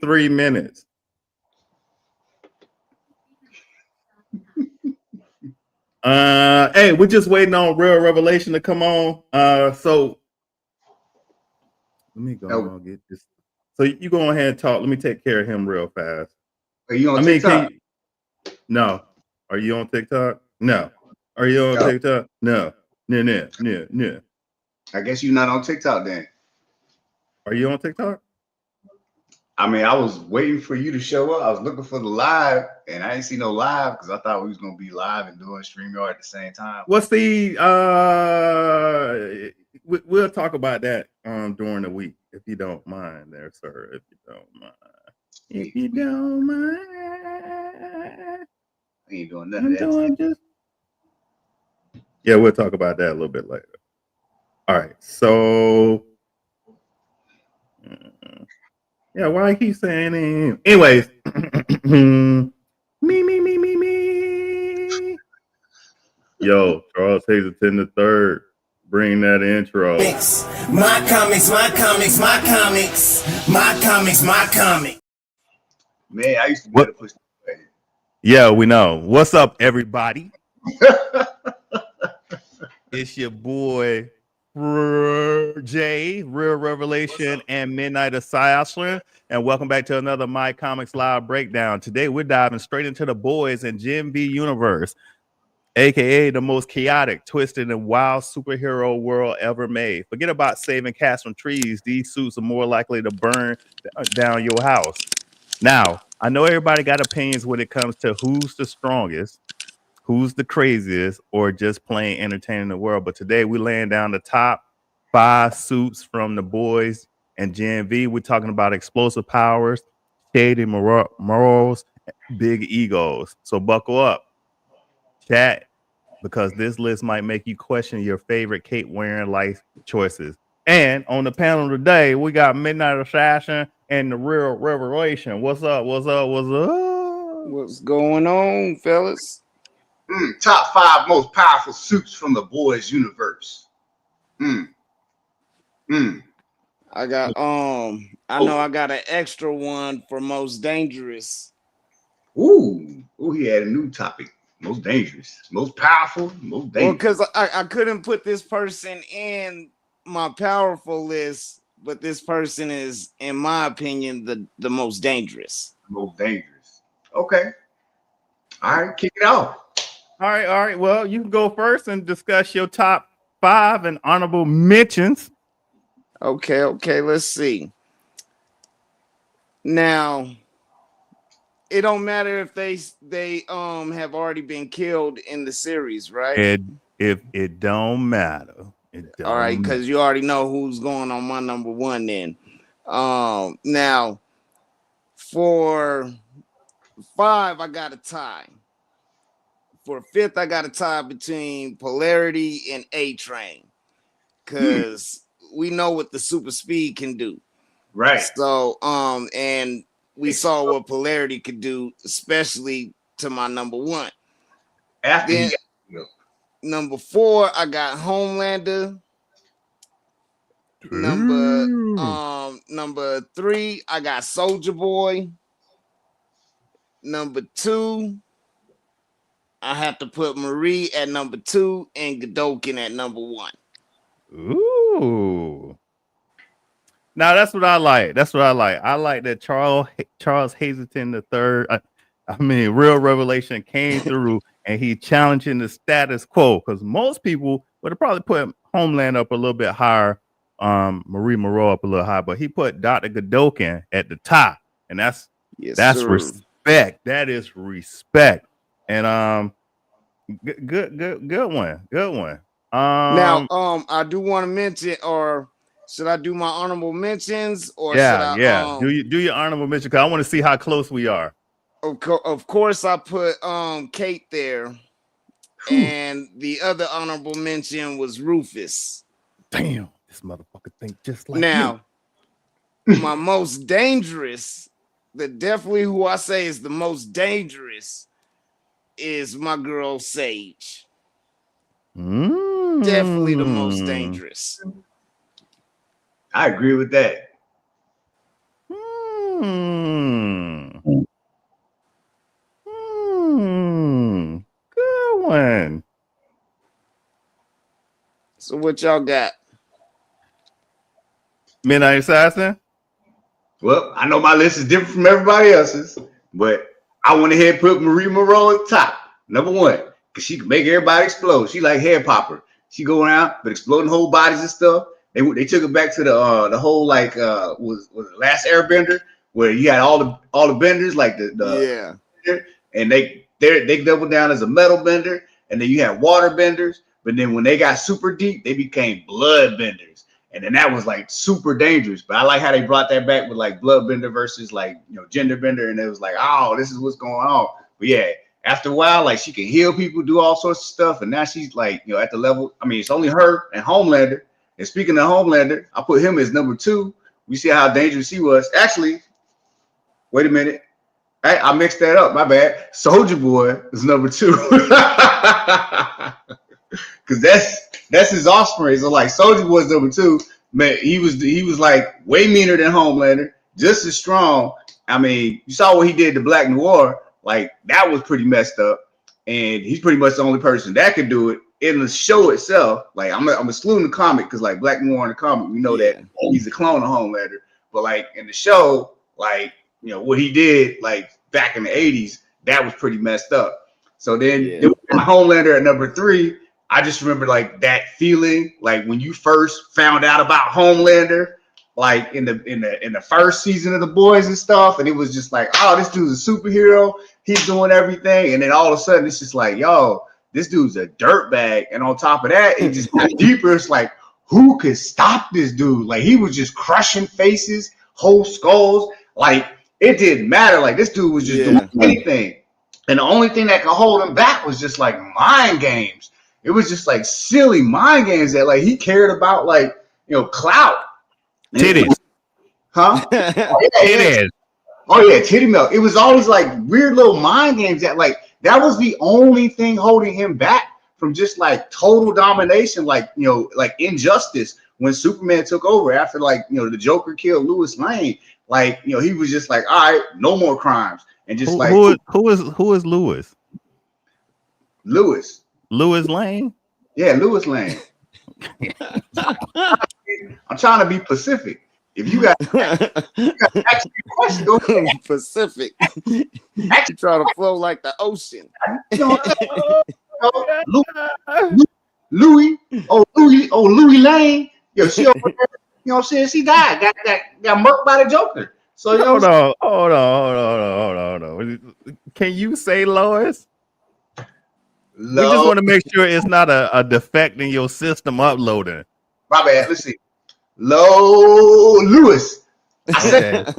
23 minutes. Hey, we're just waiting on Real Revelation to come on. So let me go on get this. So you go ahead and talk. Let me take care of him real fast. Are you on TikTok? No. Are you on TikTok? No. Are you on TikTok? No. No. I guess you're not on TikTok then. Are you on TikTok? I mean, I was waiting for you to show up. I was looking for the live, and I didn't see no live because I thought we was gonna be live and doing StreamYard at the same time. What's the we'll talk about that during the week if you don't mind, there, sir. If you don't mind. If you don't mind. I ain't doing nothing. Yeah, we'll talk about that a little bit later. All right, so yeah, why I keep saying it? Anyways, me. Yo, Charles Hazleton the third, bring that intro. My comics. Man, I used to be able to push. Yeah, we know. What's up, everybody? It's your boy Jay, Real Revelation, and Midnight of Cyosler, and welcome back to another My Comics Live breakdown. Today, we're diving straight into the boys and Gen V universe, aka the most chaotic, twisted, and wild superhero world ever made. Forget about saving cats from trees. These suits are more likely to burn down your house. Now, I know everybody got opinions when it comes to who's the strongest, who's the craziest, or just plain entertaining the world. But today we're laying down the top 5 suits from the boys and Gen V. We're talking about explosive powers, shady morals, big egos. So buckle up, chat, because this list might make you question your favorite cape-wearing life choices. And on the panel today, we got Midnight Assassin and the Real Revelation. What's up? What's going on, fellas? Top 5 most powerful suits from the boys universe. I got I know I got an extra one for most dangerous. Ooh, he had a new topic. Most dangerous, most powerful, most dangerous. Well, because I couldn't put this person in my powerful list, but this person is, in my opinion, the most dangerous. Most dangerous. Okay. All right, kick it off. All right. Well, you can go first and discuss your top 5 and honorable mentions. Okay. Let's see. Now, it don't matter if they have already been killed in the series, right? If it don't matter. All right, because you already know who's going on my number 1 then. Now, for 5, I got a tie. For 5th, I got a tie between Polarity and A-Train, because we know what the super speed can do. Right. So, and we saw what Polarity could do, especially to my number 1. After then, number 4, I got Homelander. Number 3, I got Soldier Boy. Number 2, I have to put Marie at number 2 and Godokin at number 1. Ooh. Now that's what I like. I like that Charles Hazleton III. Real Revelation came through and he challenging the status quo, because most people would have probably put Homeland up a little bit higher, Marie Moreau up a little higher, but he put Dr. Godokin at the top, and that's respect. That is respect. And good one. Now, I do want to mention, or should I do my honorable mentions, or should I? Do your honorable mention, because I want to see how close we are. Of course, I put Kate there, and the other honorable mention was Rufus. Damn, this motherfucker think just like now. My most dangerous, definitely who I say is the most dangerous, is my girl Sage. Definitely the most dangerous. I agree with that. Good one. So what y'all got? Midnight Assassin. Well, I know my list is different from everybody else's, but I went ahead and put Marie Monroe at the top. Number one, because she can make everybody explode. She like hair popper. She go around but exploding whole bodies and stuff. They took it back to the whole like was the Last Airbender where you had all the benders like the and they doubled down as a metal bender, and then you had water benders. But then when they got super deep, they became blood benders. And then that was like super dangerous. But I like how they brought that back with like bloodbender versus like, gender bender. And it was like, oh, this is what's going on. But yeah, after a while, like she can heal people, do all sorts of stuff. And now she's like, at the level. I mean, it's only her and Homelander. And speaking of Homelander, I put him as number 2. We see how dangerous he was. Actually, wait a minute. I mixed that up. My bad. Soldier Boy is number 2. Because that's his offspring. So like Soldier Boy's number 2. Man, he was like way meaner than Homelander, just as strong. I mean, you saw what he did to Black Noir. Like that was pretty messed up. And he's pretty much the only person that could do it in the show itself. Like I'm excluding the comic because like Black Noir in the comic, we know that he's a clone of Homelander. But like in the show, like what he did like back in the 80s, that was pretty messed up. So then Homelander at number 3. I just remember like that feeling, like when you first found out about Homelander, like in the first season of The Boys and stuff, and it was just like, oh, this dude's a superhero, he's doing everything, and then all of a sudden it's just like, yo, this dude's a dirtbag, and on top of that, it just got deeper. It's like, who could stop this dude? Like he was just crushing faces, whole skulls, like it didn't matter. Like this dude was just doing anything, and the only thing that could hold him back was just like mind games. It was just like silly mind games that like he cared about, like clout. Titties. Huh? Titties. Oh yeah, titty milk. It was always like weird little mind games that like that was the only thing holding him back from just like total domination, like like Injustice when Superman took over after like the Joker killed Lois Lane. Like he was just like, all right, no more crimes, and just who is Lewis? Lewis Lane? Yeah, Lewis Lane. I'm trying to be Pacific. If you got actually a question, go ahead. Pacific. You try to flow like the ocean. Louis Lane. Yo, she over there, what I'm saying? She died. Got murked by the Joker. So hold on. Can you say Lois? We just want to make sure it's not a defect in your system uploading. My bad. Let's see. Lewis. I said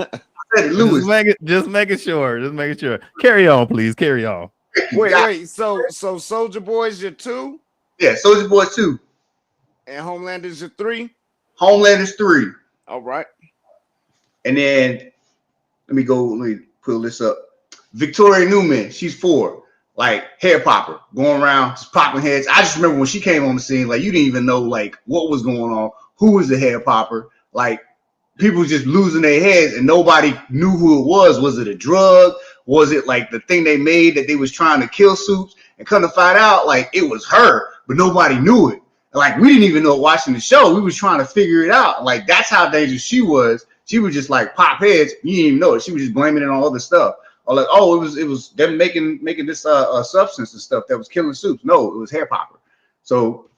Lewis. Just making sure. Carry on, please. Carry on. Wait. So Soldier Boy's your 2? Yeah, Soldier Boy 2. And Homelander's your 3? Homelander's 3. All right. And then let me pull this up. Victoria Newman, she's 4. Like hair popper, going around just popping heads. I just remember when she came on the scene, like you didn't even know like what was going on, who was the hair popper. Like people just losing their heads and nobody knew who it was. Was it a drug? Was it like the thing they made that they was trying to kill Supes? And come to find out, like it was her, but nobody knew it. Like we didn't even know it watching the show. We was trying to figure it out. Like that's how dangerous she was. She would just like pop heads. You didn't even know it. She was just blaming it on other stuff. Or like, oh, it was them making this substance and stuff that was killing Supes. No, it was hair popper. So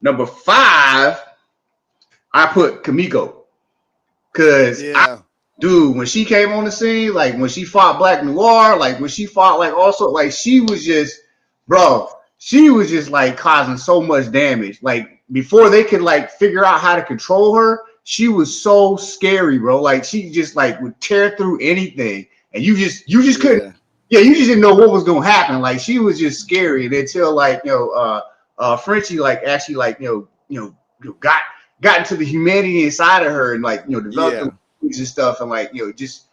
number 5, I put Kimiko. Cause when she came on the scene, like when she fought Black Noir, like when she fought like also like she was just like causing so much damage. Like before they could like figure out how to control her, she was so scary, bro. Like she just like would tear through anything. And you just couldn't, you just didn't know what was gonna happen. Like she was just scary until like Frenchie like actually like got into the humanity inside of her and like developed the moves and stuff and like just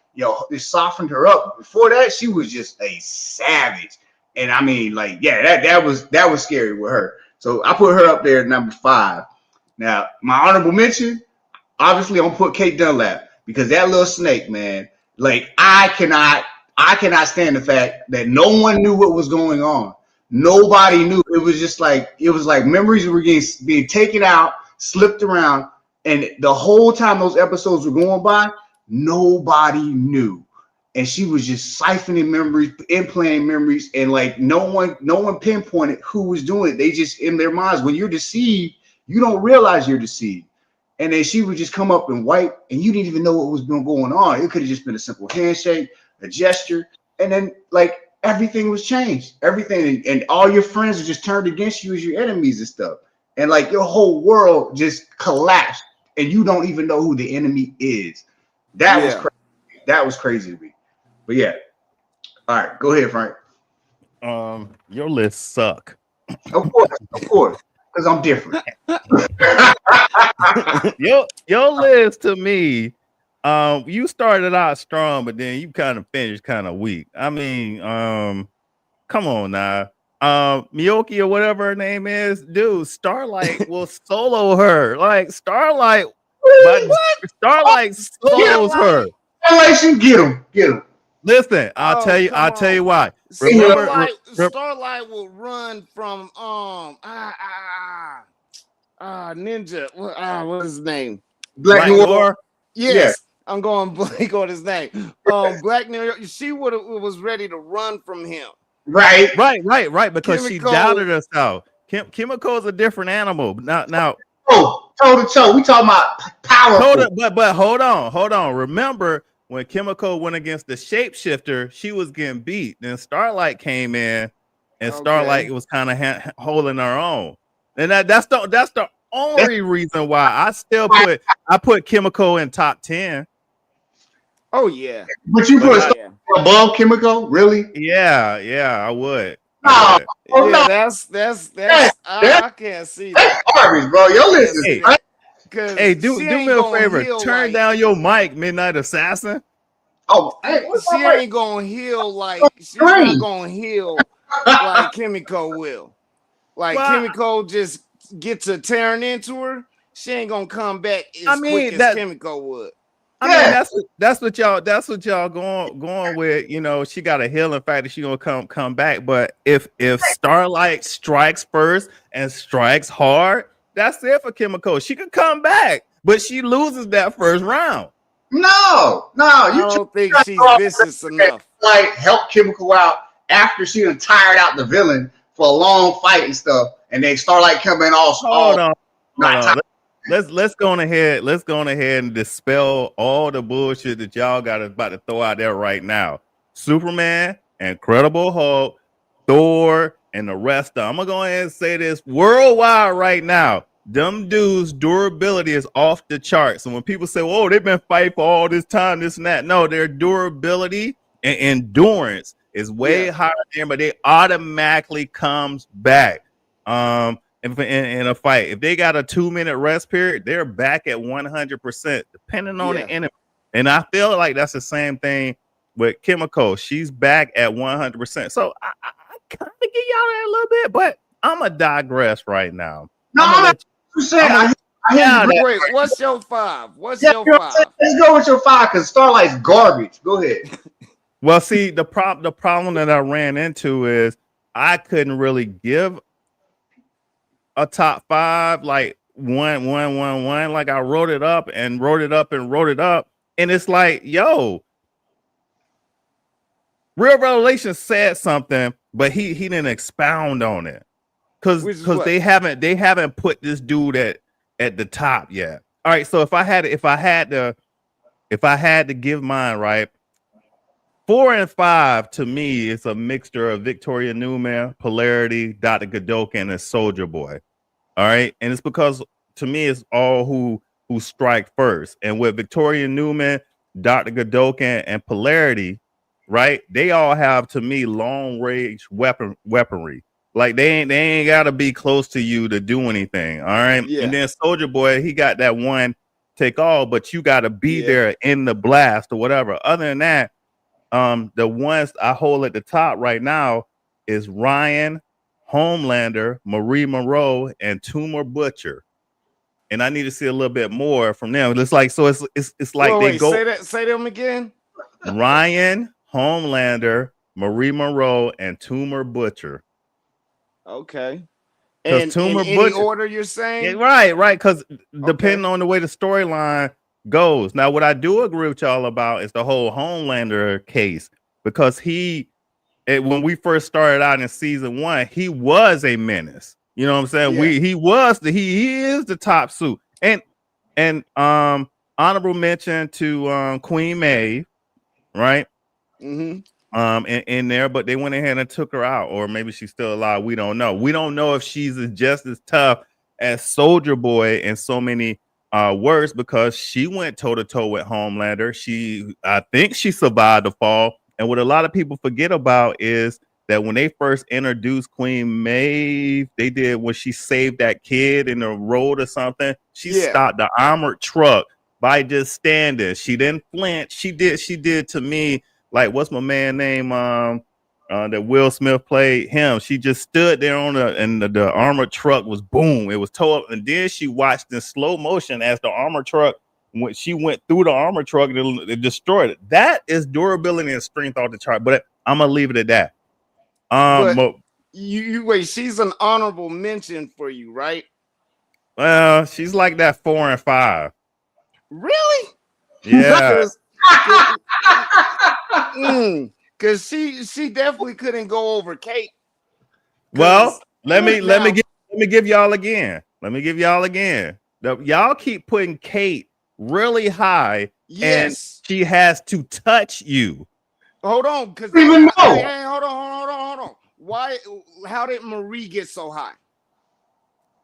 softened her up. Before that, she was just a savage. And I mean like that was scary with her. So I put her up there at number 5. Now my honorable mention, obviously I'm gonna put Kate Dunlap because that little snake, man. Like I cannot stand the fact that no one knew what was going on. Nobody knew. It was like memories were being taken out, slipped around, and the whole time those episodes were going by, nobody knew. And she was just siphoning memories, implanting memories, and like no one pinpointed who was doing it. They just in their minds. When you're deceived, you don't realize you're deceived. And then she would just come up and wipe, and you didn't even know what was going on. It could have just been a simple handshake, a gesture, and then like everything was changed. Everything, and all your friends were just turned against you as your enemies and stuff. And like your whole world just collapsed, and you don't even know who the enemy is. That was crazy. That was crazy to me. But yeah. All right, go ahead, Frank. Your lists suck. Of course, because I'm different. Your list to me, you started out strong, but then you kind of finished kind of weak. I mean, come on now. Miyoki or whatever her name is, dude, Starlight will solo her. Like Starlight, but Starlight solos her. Get him. Listen, I'll tell you why. Remember, Starlight will run from Ninja. What's his name? Black Noir. Yes, Yeah. I'm going blank on his name. Black Noir. She was ready to run from him. Right. Because she doubted herself. Kimiko is a different animal. Now. Oh, toe to toe. We talking about powerful. But hold on. Remember when Kimiko went against the shapeshifter, she was getting beat. Then Starlight came in, and Starlight was kind of holding her own. And that's the only reason why I put Kimiko in top 10. Oh yeah, but you put above Kimiko, really? Yeah, I would. That's I can't see that. Garbage, bro. Your list is Hey, do me a favor. Turn down your mic, Midnight Assassin. Oh, hey, she ain't gonna heal like she's not gonna heal like Kimiko will. Like Kimiko just gets a tearing into her. She ain't gonna come back as quick as Kimiko would. I mean, that's what y'all going with. You know, she got a healing factor. She gonna come back. But if Starlight strikes first and strikes hard, that's it for Kimiko. She could come back, but she loses that first round. No, I don't think she's vicious enough. Like help Kimiko out after she done tired out the villain for a long fight and stuff, and then Starlight coming all. Hold on. Let's go on ahead. Let's go on ahead and dispel all the bullshit that y'all about to throw out there right now. Superman, Incredible Hulk, Thor, and the rest of them. I'm gonna go ahead and say this worldwide right now. Them dudes' durability is off the charts. And when people say, "Oh, they've been fighting for all this time, this and that," no, their durability and endurance is way higher than, but they automatically comes back. In a fight, if they got a 2-minute rest period, they're back at 100%, depending on the enemy. And I feel like that's the same thing with Kimiko. She's back at 100%. So I kind of get y'all there a little bit, but I'm gonna digress right now. No, wait, what's your 5? What's your 5? Let's go with your 5 because Starlight's garbage. Go ahead. Well, see, the problem that I ran into is I couldn't really give a top 5 like one. Like I wrote it up, and it's like, yo, Real Revelation said something, but he didn't expound on it because they haven't put this dude at the top yet. All right, so if I had to give mine, right, 4 and 5 to me is a mixture of Victoria Newman, Polarity, Dr. Godokin, and Soldier Boy. All right, and it's because to me it's all who strike first. And with Victoria Newman, Dr. Godokin, and Polarity, right, they all have to me long range weaponry. Like they ain't gotta be close to you to do anything. All right, and then Soldier Boy, he got that one take all, but you gotta be there in the blast or whatever. Other than that, the ones I hold at the top right now is Ryan, Homelander, Marie Monroe, and Tumor Butcher. And I need to see a little bit more from them. It's like, so it's like they go. Say them again. Ryan, Homelander, Marie Monroe, and Tumor Butcher. Okay. Because And in Tumor any Butcher, order you're yeah, saying? right. Because depending Okay. on the way the storyline goes. Now, what I do agree with y'all about is the whole Homelander case because when we first started out in season 1, he was a menace. You know what I'm saying? Yeah. He is the top suit. And honorable mention to Queen Maeve, right? Mm-hmm. In there, but they went ahead and took her out, or maybe she's still alive. We don't know. We don't know if she's just as tough as Soldier Boy in so many words because she went toe to toe with Homelander. I think she survived the fall. And what a lot of people forget about is that when they first introduced Queen Maeve, they did when she saved that kid in the road or something. She Yeah. stopped the armored truck by just standing. She didn't flinch. She did to me like what's my man name that Will Smith played him. She just stood there and the armored truck was boom, it was towed up, and then she watched in slow motion as the armored truck when she went through the armored truck and it destroyed it. That is durability and strength off the chart, but I'm gonna leave it at that. But you wait, she's an honorable mention for you, right? Well, she's like that 4 and 5. Really? Yeah. Because she definitely couldn't go over Kate. Well, let me give y'all again. Let me give y'all again. Y'all keep putting Kate really high, and she has to touch you. Hold on, because Even know. Hey, hold on. Why? How did Marie get so high?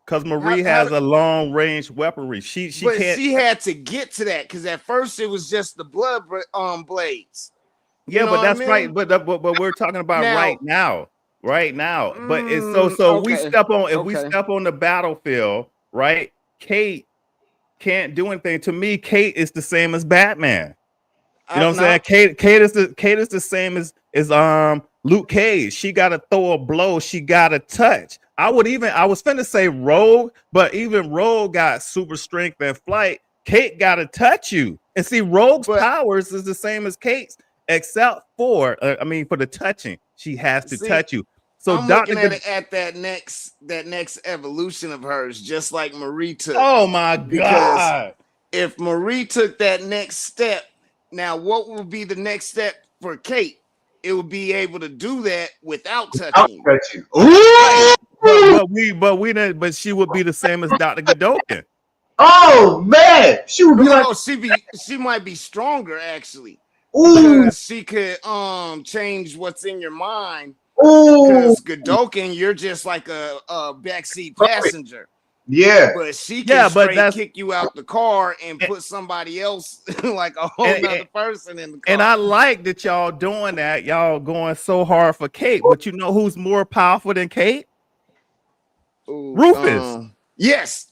Because Marie has a long range weaponry. She can't. She had to get to that because at first it was just the blood blades. Yeah, but that's right. But we're talking about right now. But it's so okay. we step on Okay. we step on the battlefield, right? Kate can't do anything. To me, Kate is the same as Batman. You know what I'm saying? Kate is the same as Luke Cage. She gotta throw a blow, she gotta touch. I was finna say Rogue, but even Rogue got super strength and flight. Kate gotta touch you. And see, Rogue's powers is the same as Kate's, except for for the touching. She has to touch you. So I'm looking at it at that next evolution of hers, just like Marie took. Oh my God. If Marie took that next step, now what would be the next step for Kate? It would be able to do that without touching you. Right. But she would be the same as Dr. Godokin. Oh man, she would be she might be stronger actually. Ooh. Because she could change what's in your mind. Ooh. Because Godokin, you're just like a backseat passenger. Yeah. But she can straight kick you out the car and put somebody else like a whole nother person in the car. And I like that y'all doing that. Y'all going so hard for Kate, but you know who's more powerful than Kate? Rufus. Yes.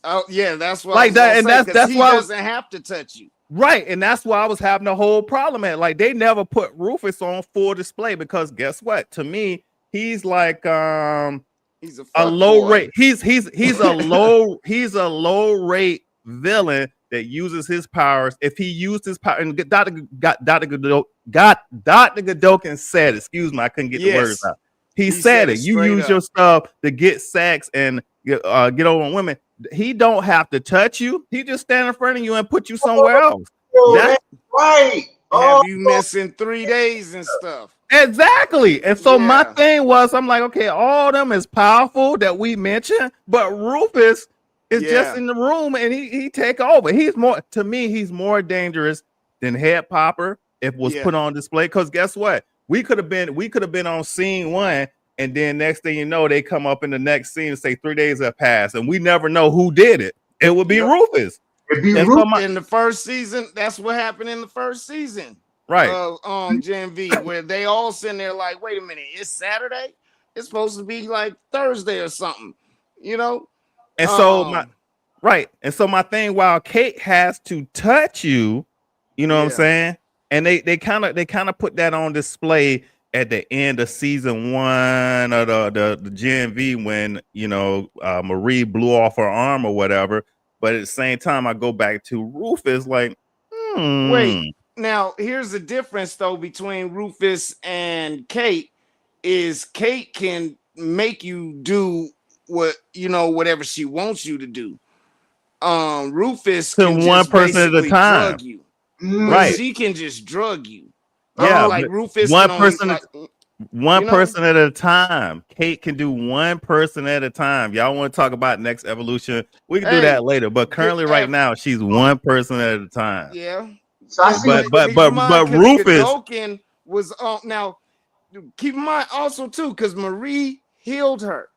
Oh, yeah, that's what like that, and that's he why doesn't have to touch you. Right, and that's why I was having a whole problem at. Like they never put Rufus on full display because guess what? To me, he's like he's a low rate. He's a low rate villain that uses his powers. If he used his power, and Dr. Godokin said, excuse me, I couldn't get the words out. He said it. You use your stuff to get sex and get over on women. He don't have to touch you. He just stand in front of you and put you somewhere else. That's right. Have you missing 3 days and stuff. Exactly. And so my thing was, I'm like, okay, all of them is powerful that we mentioned, but Rufus is just in the room and he take over. He's more dangerous than Head Popper if was put on display. Because guess what? We could have been on scene 1, and then next thing you know, they come up in the next scene and say 3 days have passed, and we never know who did it. It would be Rufus. In the first season, that's what happened in the first season. Right. Gen V, where they all sitting there like, wait a minute, it's Saturday? It's supposed to be like Thursday or something, you know? And so my thing, while Kate has to touch you, you know what I'm saying? And they kind of put that on display at the end of season 1 of the Gen V when Marie blew off her arm or whatever. But at the same time, I go back to Rufus like, wait, Now here's the difference though between Rufus and Kate is Kate can make you do whatever she wants you to do. Rufus To can one just person at a basically time. drug you, but Right. she can just drug you. Yeah, Like but Rufus one can only person like one you know person at a time. Kate can do one person at a time. Y'all want to talk about next evolution? We can do hey that later. But currently, right now, she's one person at a time. yeah. So I see. Keep in mind because Rufus. Godolkin was now. Keep in mind also too because Marie healed her,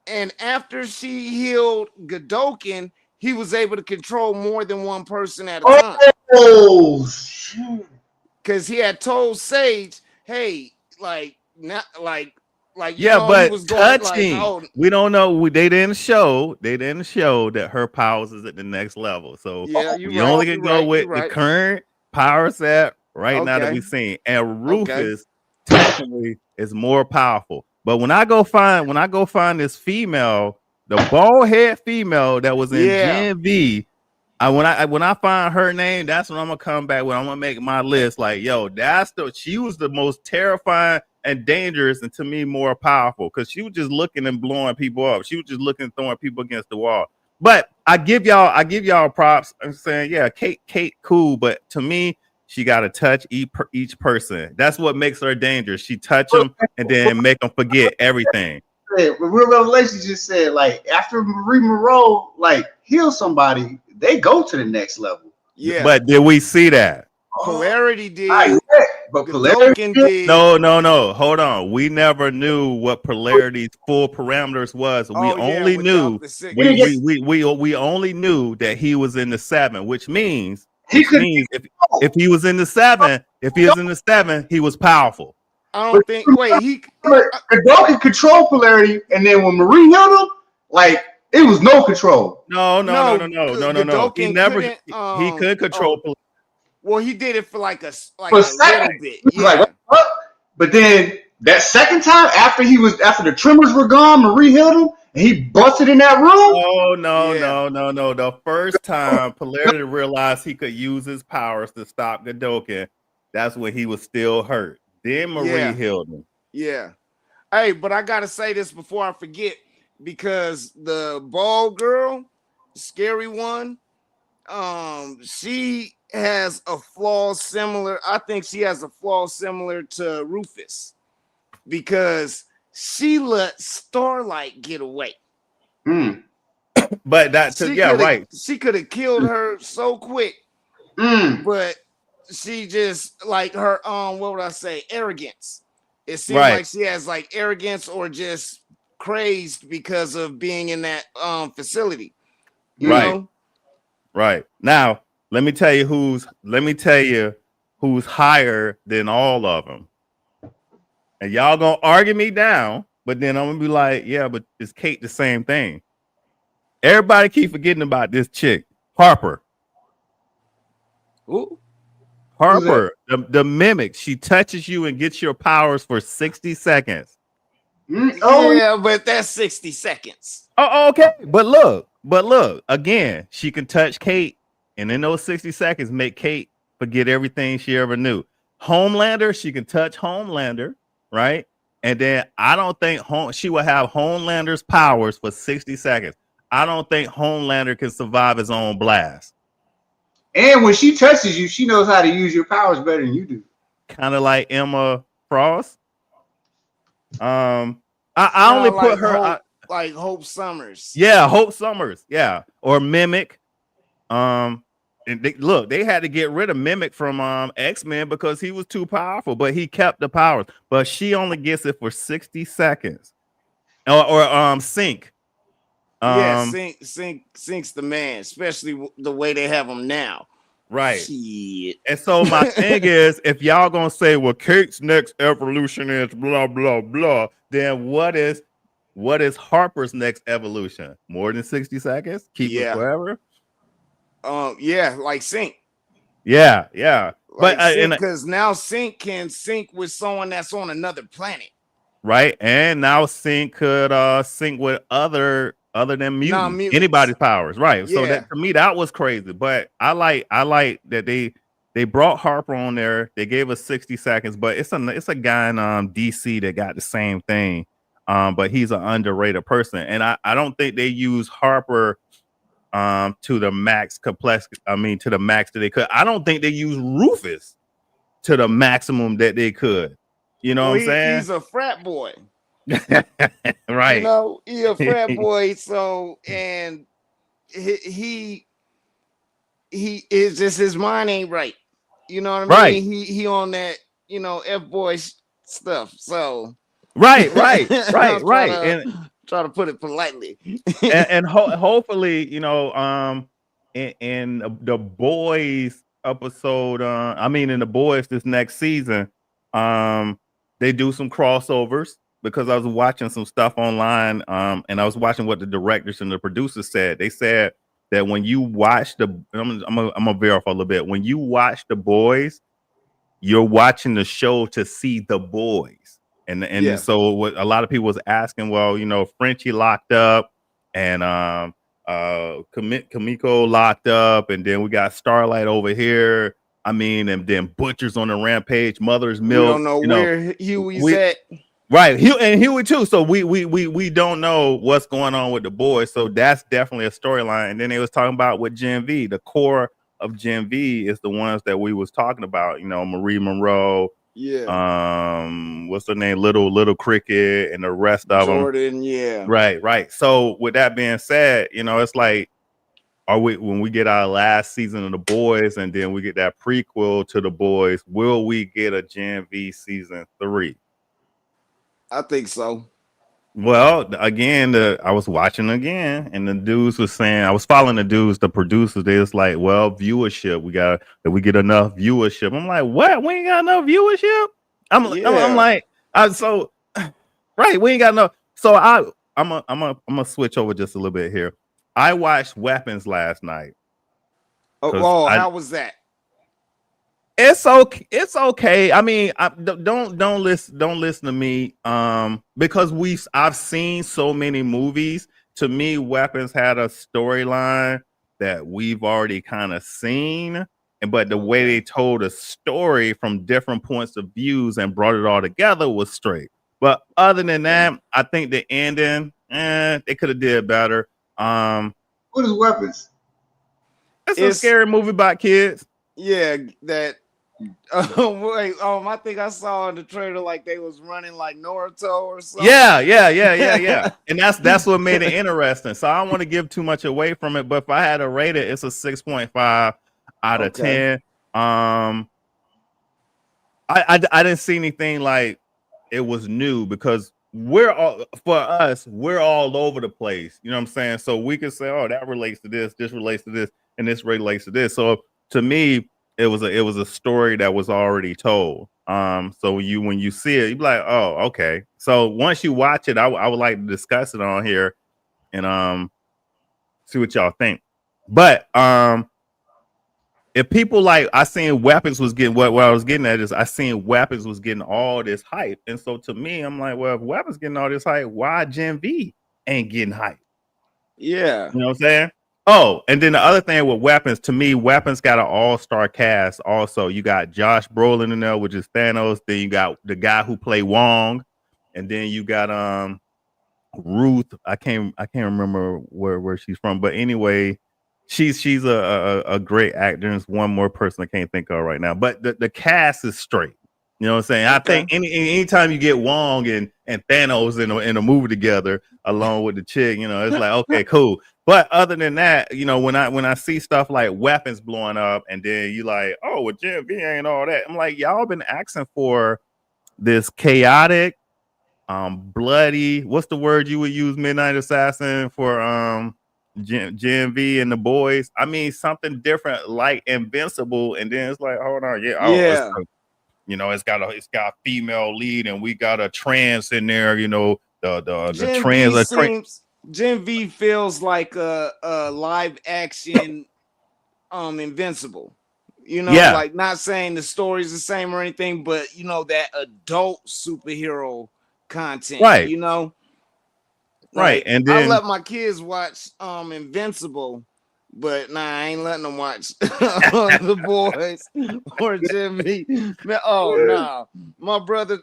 and after she healed Godolkin, he was able to control more than one person at a time. Oh, shoot. Because he had told Sage, "Hey, like not like Yeah, he but was going like, touching. oh We don't know. They didn't show. They didn't show that her powers is at the next level. So yeah, you're we right, only can you're go right, you're with the right. current power set right now that Okay, we've seen. And okay, Rufus technically is more powerful. But when I go find this female, the bald head female that was in yeah, Gen V, when I find her name, that's when I'm gonna come back when I'm gonna make my list. Like, yo, she was the most terrifying and dangerous, and to me more powerful because she was just looking and blowing people up. She was just looking and throwing people against the wall. But I give y'all props. I'm saying, yeah, Kate, cool, but to me, she got to touch each person. That's what makes her dangerous. She touch them and then make them forget everything. Real Revelation just said, like, after Marie Moreau, like, heal somebody, they go to the next level. yeah. But did we see that? Polarity I did, bet, but polarity Godolkin did. No. Hold on. We never knew what polarity's full parameters was. We Oh yeah, only without knew the six. we only knew that he was in the 7, which means he could if he was in the 7, he was powerful. I but don't think. Wait, the dog can control polarity, and then when Marie healed him, like, it was no control. No. He Godolkin never couldn't. he could control Oh, well, he did it for like a For a little second, bit. he was like, Yeah, what? But then that second time, after the tremors were gone, Marie healed him, and he busted in that room. Oh yeah, no. The first time Polarity realized he could use his powers to stop Godolkin, that's when he was still hurt. Then Marie yeah, healed him. yeah. Hey, but I gotta say this before I forget because the bald girl, scary one, she has a flaw similar. I think she has a flaw similar to Rufus because she let Starlight get away. Mm. But right. She could have killed her so quick, Mm. but she just like her what would I say, arrogance. It seems Right. like she has like arrogance or just crazed because of being in that facility. You Right. know? Right. Now, let me tell you who's higher than all of them. And y'all gonna argue me down, but then I'm gonna be like, yeah, but is Kate the same thing? Everybody keep forgetting about this chick, Harper. Ooh. Harper, the mimic. She touches you and gets your powers for 60 seconds. Oh, Yeah, but that's 60 seconds. Oh, okay. But look, again, she can touch Kate, and in those 60 seconds, make Kate forget everything she ever knew. Homelander, she can touch Homelander, right? And then I don't think she will have Homelander's powers for 60 seconds. I don't think Homelander can survive his own blast. and when she touches you, she knows how to use your powers better than you do. Kind of like Emma Frost. I only like put her like Hope Summers. Yeah, Hope Summers. Yeah, or Mimic. And they had to get rid of Mimic from X-Men because he was too powerful, but he kept the powers. But she only gets it for 60 seconds. Or Sync. Sync's the man, especially the way they have him now. Right. Shit. And so my thing is, if y'all gonna say, well, Kate's next evolution is blah blah blah, then what is Harper's next evolution? More than 60 seconds? Keep it forever? Yeah, like Sync. Yeah. Like because now Sync can sync with someone that's on another planet. Right. And now Sync could sync with other than mutants. Anybody's powers. Right. Yeah. So that to me, that was crazy. But I like that they they brought Harper on there. They gave us 60 seconds, but it's a guy in DC that got the same thing. But he's an underrated person, and I don't think they use Harper to the max complex. I mean, to the max that they could. I don't think they use Rufus to the maximum that they could. You know Well, what I'm saying? he's a frat boy. Right. You know, he a frat boy. So, and he is just his mind ain't right. You know what I mean? Right. He on that, you know, F boy stuff. So Right. I'll And try to put it politely. hopefully, you know, in the boys episode, I mean, in the boys this next season, they do some crossovers because I was watching some stuff online, and I was watching what the directors and the producers said. They said that when you watch I'm gonna verify a little bit. When you watch the boys, you're watching the show to see the boys. And so what a lot of people was asking, well, you know, Frenchie locked up and Kamiko locked up, and then we got Starlight over here. I mean, and then Butcher's on the rampage, Mother's Milk. We don't know where Huey's at. Right, Huey too. So we don't know what's going on with the boys. So that's definitely a storyline. And then they was talking about with Gen V, the core of Gen V is the ones that we was talking about. You know, Marie Monroe. Yeah. What's her name? Little Cricket and the rest of Jordan. them. Yeah. Right. So with that being said, you know, it's like, when we get our last season of the boys, and then we get that prequel to the boys, will we get a Gen V season 3? I think so. Well, again, I was watching again, and the dudes was saying, I was following the dudes, the producers. They was like, "Well, viewership, if we get enough viewership." I'm like, "What? We ain't got enough viewership?" I'm like, right, we ain't got enough. So I'm gonna switch over just a little bit here. I watched Weapons last night. How was that? It's okay. It's okay. I mean, don't listen to me. Because I've seen so many movies. To me, Weapons had a storyline that we've already kind of seen, but the way they told a story from different points of views and brought it all together was straight. But other than that, I think the ending, they could have did better. What is Weapons? It's a scary movie about kids. Yeah, that. I think I saw in the trailer like they was running like Naruto or something. Yeah. And that's what made it interesting. So I don't want to give too much away from it, but if I had to rate it, it's a 6.5 out of 10. I didn't see anything like it was new, because we're all over the place. You know what I'm saying? So we could say, oh, that relates to this relates to this, and this relates to this. So to me, it was a story that was already told. So when you see it, you be like, oh, okay. So once you watch it, I would like to discuss it on here and see what y'all think. But if people like, I seen Weapons was getting what I was getting at is I seen Weapons was getting all this hype, and so to me, I'm like, well, if Weapons getting all this hype, why Gen V ain't getting hype? Yeah, you know what I'm saying. Oh, and then the other thing with Weapons, to me, Weapons got an all-star cast. Also, you got Josh Brolin in there, which is Thanos. Then you got the guy who played Wong, and then you got Ruth. I can't remember where she's from, but anyway, she's a great actor. There's one more person I can't think of right now, but the cast is straight. You know what I'm saying? Okay. I think anytime you get Wong and Thanos in a movie together along with the chick, you know, it's like, okay, cool. But other than that, you know, when I see stuff like Weapons blowing up, and then you like, oh, well, Gen V ain't all that. I'm like, y'all been asking for this chaotic, bloody. What's the word you would use, Midnight Assassin, for Gen V and the boys? I mean, something different like Invincible, and then it's like, hold on, yeah. You know, it's got a female lead, and we got a trans in there. You know, the trans. Gen V feels like a live action Invincible. You know, like, not saying the story's the same or anything, but you know, that adult superhero content. Right. You know. Right. Like, And then I let my kids watch Invincible, But nah, I ain't letting them watch The Boys or Jimmy. Man, oh nah. My brother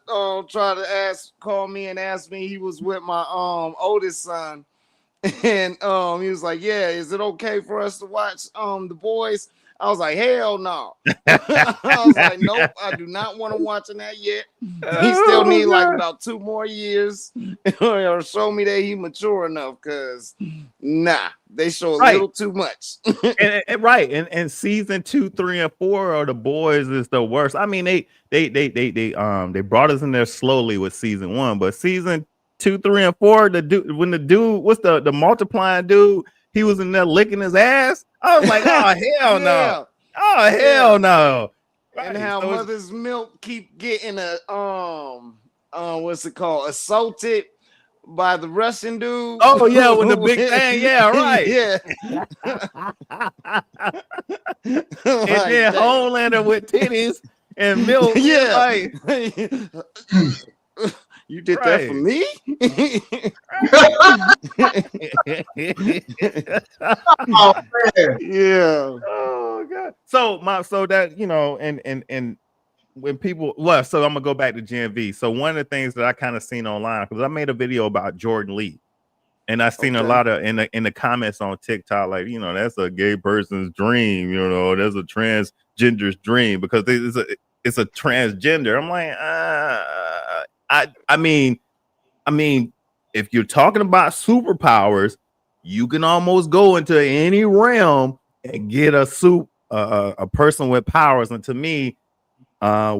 tried to call me and ask me. He was with my oldest son, and he was like, "Yeah, is it okay for us to watch The Boys?" I was like, "Hell no." I was like, "Nope, I do not want to watching that yet." He still Oh, need like God. about 2 more years or show me that he mature enough, because nah, they show a Right. little too much. Right, and season 2, 3, and 4 of The Boys is the worst. I mean, they brought us in there slowly with season 1, but season 2, 3, and 4, when the dude, what's the multiplying dude, he was in there licking his ass. I was like, oh hell no, Yeah, oh yeah. hell no. And Right, how so it's mother's milk keep getting what's it called, assaulted by the Russian dude. oh yeah, with the big thing, yeah, right. Yeah. And Like, then damn. Homelander with titties and milk. Yeah. Like, You did that for right. me? Oh man. Yeah. Oh god. So that, and when people, so I'm gonna go back to Gen V. So one of the things that I kind of seen online, because I made a video about Jordan Lee, and I seen a Okay. lot of in the comments on TikTok, like, that's a gay person's dream, that's a transgender's dream, because it's a transgender. I'm like, I mean, if you're talking about superpowers, you can almost go into any realm and get a person with powers. And to me,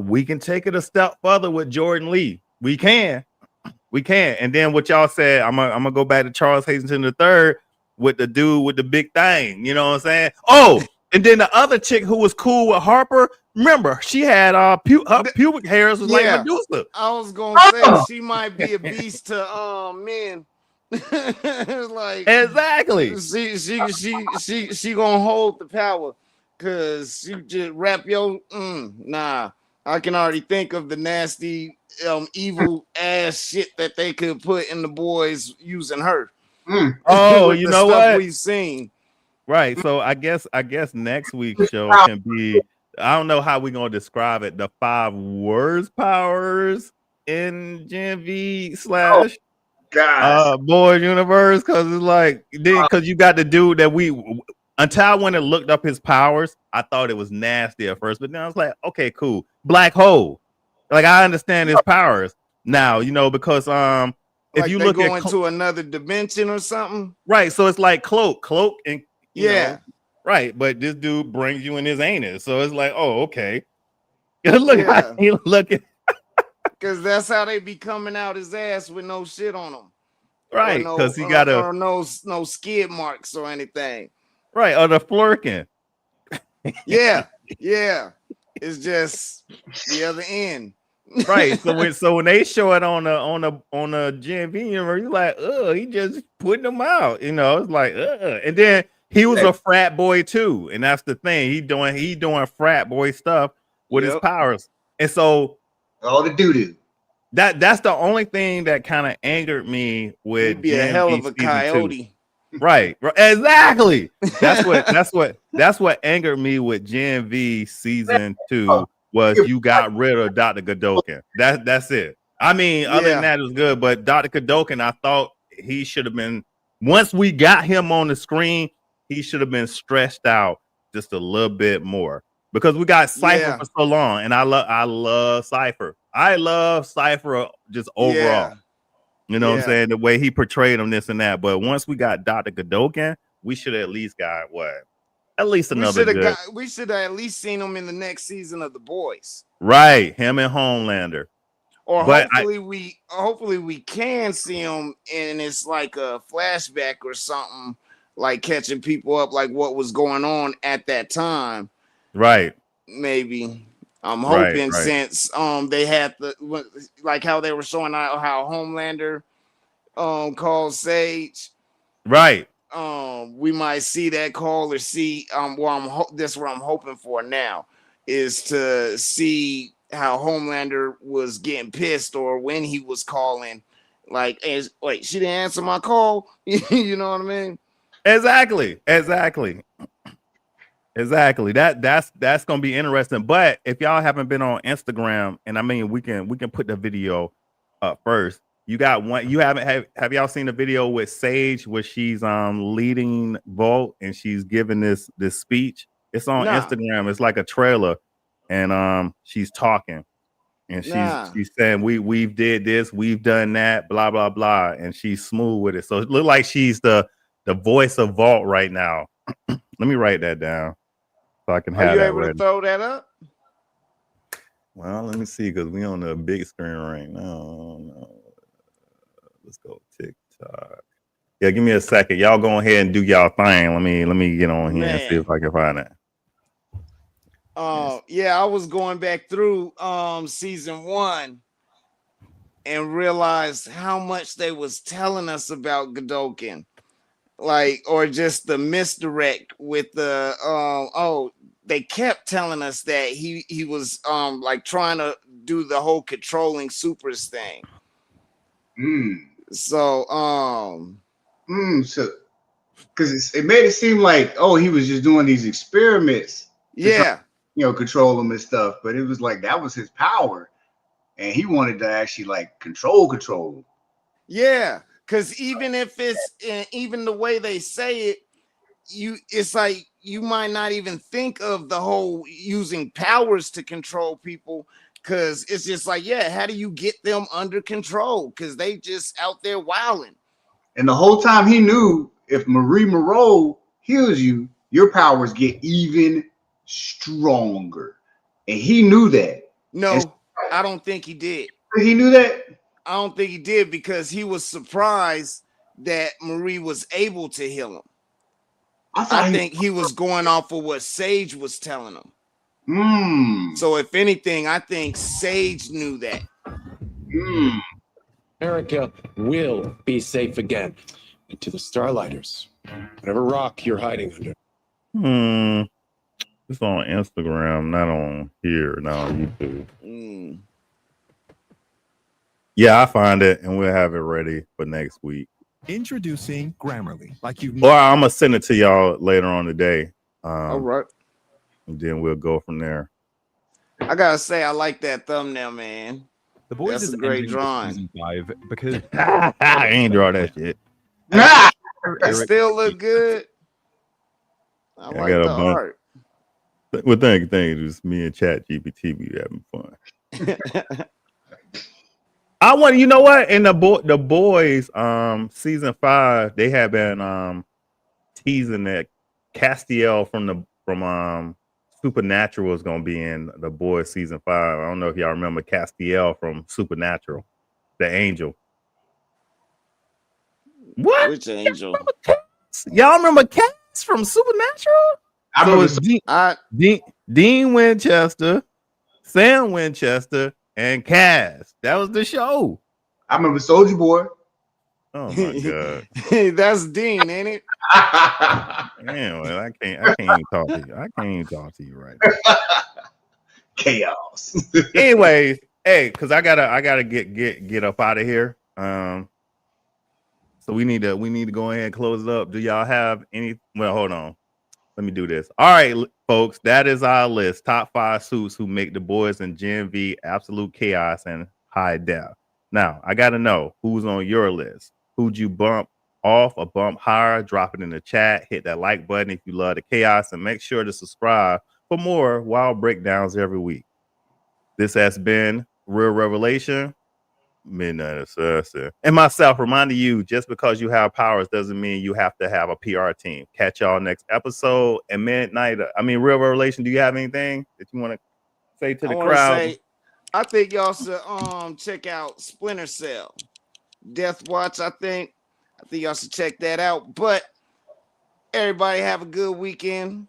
we can take it a step further with Jordan Lee. We can. And then what y'all said, I'm gonna go back to Charles Hazleton III with the dude with the big thing. You know what I'm saying? Oh, and then the other chick who was cool with Harper. Remember, she had her pubic hairs was like Medusa. I was gonna say she might be a beast to men. Like, Exactly. she gonna hold the power, cause you just wrap your nah. I can already think of the nasty evil ass shit that they could put in The Boys using her. Oh, with you the know stuff what? we've seen. Right. So I guess next week's show can be, I don't know how we're gonna describe it, the 5 worst powers in Gen V slash Gosh. Boys universe, because it's like, because you got the dude that until I went and looked up his powers, I thought it was nasty at first, but then I was like, okay, cool. Black hole. Like, I understand his powers now, because if Like you they look go at into another dimension or something. right, so it's like cloak, and Yeah. right, but this dude brings you in his anus, so it's like, oh, okay. Look how Yeah. he looking. Because that's how they be coming out his ass with no shit on them. Right, because he got or no skid marks or anything. right, or the flirking. Yeah. It's just the other end. Right. So when they show it on a Gen V universe, you're like, he just putting them out. It's like, and then he was a frat boy too, and that's the thing. He doing frat boy stuff with his powers, and so all the doo doo. That's the only thing that kind of angered me with He'd be Gen a hell V of a season 2. coyote. Right. Exactly. That's what angered me with Gen V season 2 was you got rid of Dr. Godokin. That's it. I mean, other than that, it was good, but Dr. Godokin, I thought he should have been, once we got him on the screen, he should have been stretched out just a little bit more, because we got Cypher for so long, and I love Cypher. I love Cypher just overall. Yeah. You know what I'm saying? The way he portrayed him, this and that. But once we got Dr. Godokin, we should have at least got what? At least another good. We should have at least seen him in the next season of The Boys. Right. Him and Homelander. Or hopefully we can see him and it's like a flashback or something, like catching people up, like what was going on at that time. Right. Maybe. I'm hoping since they had like how they were showing out how Homelander called Sage. Right. We might see that call, or see that's what I'm hoping for now, is to see how Homelander was getting pissed, or when he was calling, like, wait, she didn't answer my call. You know what I mean? Exactly. Exactly. That's gonna be interesting. But if y'all haven't been on Instagram, and I mean we can put the video up first. You got one. You have y'all seen the video with Sage where she's leading Volt and she's giving this speech? It's on Nah, Instagram. It's like a trailer, and she's talking and nah. she's saying we've did this, we've done that, blah blah blah, and she's smooth with it. So it look like she's the voice of Vault right now. Let me write that down so I can Are have you that able to ready. throw that up? Well, let me see because we on the big screen right now. Let's go TikTok. Yeah, give me a second. Y'all go ahead and do y'all thing. Let me get on here and see Man. if I can find it. Yeah, I was going back through season 1 and realized how much they was telling us about Godolkin. Like, or just the misdirect with the they kept telling us that he was like trying to do the whole controlling Supes thing. So So because it made it seem like, oh, he was just doing these experiments to try, yeah, control him and stuff. But it was like that was his power, and he wanted to actually like control. yeah, because even if it's even the way they say it, it's like you might not even think of the whole using powers to control people, because it's just like, yeah, how do you get them under control? Because they just out there wilding. And the whole time he knew if Marie Moreau heals you, your powers get even stronger, and he knew that. And No, I don't think he did. he knew that. I don't think he did because he was surprised that Marie was able to heal him. I think he was going off of what Sage was telling him. So if anything, I think Sage knew that. America will be safe again. And to the Starlighters, whatever rock you're hiding under. It's on Instagram, not on here, not on YouTube. Yeah, I find it and we'll have it ready for next week. Introducing Grammarly, like you've. Or I'm gonna send it to y'all later on today. All right. And then we'll go from there. I gotta say, I like that thumbnail, man. The Boys That's is a great ending drawing. season 5 because I ain't draw that shit. It still look good. I like got a the bunch. art. Well, thank you. Just me and Chat GPT be having fun. I want, you know what? In the boys, season 5, they have been teasing that Castiel from Supernatural is gonna be in the boys season 5. I don't know if y'all remember Castiel from Supernatural, the angel. What? Which angel? Y'all remember Cass from Supernatural? I So remember it's Dean Winchester, Sam Winchester, and Cass. That was the show. I remember Soldier Boy. Oh my god. That's Dean, ain't it? Anyway, I can't even talk to you. I can't even talk to you right now. Chaos. Anyways, hey, because I gotta get up out of here. So we need to go ahead and close it up. Do y'all have any? Well, hold on. Let me do this. All right, folks, that is our list. Top 5 suits who make the boys in Gen V absolute chaos and high def. Now, I got to know who's on your list. Who'd you bump off or bump higher? Drop it in the chat. Hit that like button if you love the chaos, and make sure to subscribe for more wild breakdowns every week. This has been Real Revelation, Midnight Assassin, and myself reminding you, just because you have powers doesn't mean you have to have a PR team. Catch y'all next episode. And Real Revelation, do you have anything that you want to say to the crowd? I think y'all should check out Splinter Cell, Death Watch. I think y'all should check that out. But everybody have a good weekend.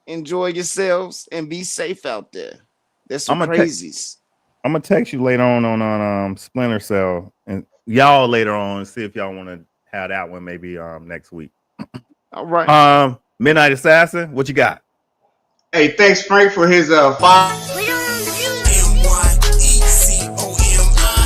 Enjoy yourselves and be safe out there. There's some crazies. I'm gonna text you later on Splinter Cell, and y'all later on see if y'all want to have that one maybe next week. All right. Midnight Assassin, what you got? Hey, thanks Frank for his 5